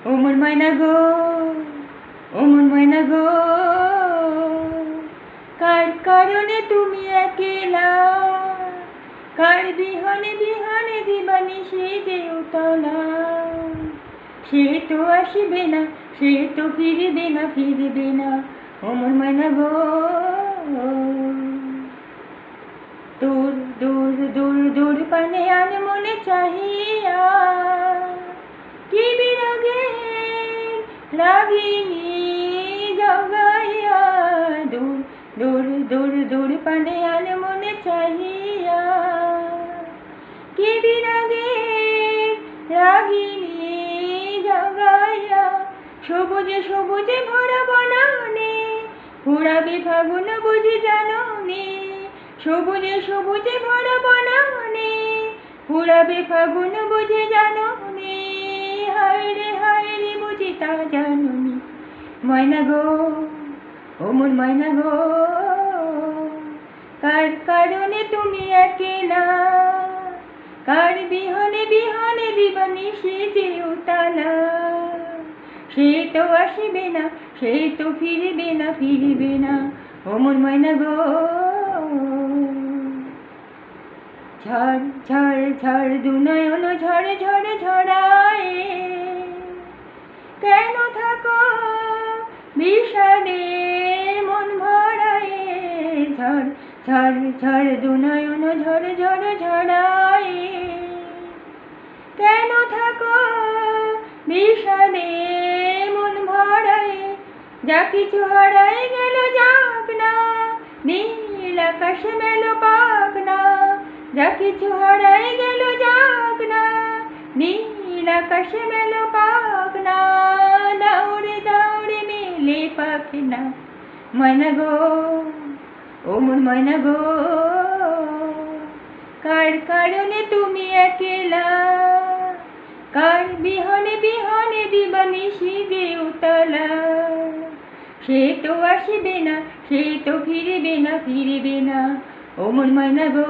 ও মোর ময়না গো, ও মোর ময়না গো, কার কারণে তুমি একলা, কার বিহনে বিহনে দিবানিশি যে উতলা। সে তো আসিবে না, সে তো ফিরিবে না, ফিরিবে না, ও মোর ময়না গো। দূর দূর দূর দূর পানে আন মনে চাহিয়া, কি বিরাগে রাগিনী জগাইয়া। দূর দূর দূর দূর পানে আন মনে চাহিয়া, কি বিরাগে রাগিনী জগাইয়া। সবুজে সবুজে ভরা বনানে ঘুরাবে ফাগুন বুঝি জাননি। সবুজে সবুজে ভরা বনানে ঘুরাবে ফাগুন বুঝি জাননি। হায় রে বুঝি তা জাননি। ময়না গো, ও মোর ময়না গো, কার কারণে তুমি একলা, কার বিহনে বিহনে দিবানিশি যে উতলা। সে তো আসিবে না, সে তো ফিরিবে না, ফিরিবে না, ও মোর ময়না গো। ঝড় ঝড় ঝড় দুনয়ন ঝড়ে ঝড়ে ঝড়ায়, কেন থাকো বিষাদে মন ভরায়। ঝড় ঝড় ঝড় দুনয়ন ঝড়ে ঝড়ে ঝড়ায়, কেন থাকো বিষাদে মন ভরায়। যা কিছু হারায় গেল যাক না, নীল আকাশে মেলো পাক না। যা কিছু হারায় গেল যাক না, নীল আকাশে মেলো পাক না। দাউড়ে দাউড়ে মেলে পাখি না। ময়না গো, ও মোর ময়না গো, কার কারণে তুমি একলা, কার বিহনে বিহনে দিবানিশি যে উতলা। সে তো আসিবে না, সে তো ফিরিবে না, ফিরিবে না, ও মোর ময়না গো।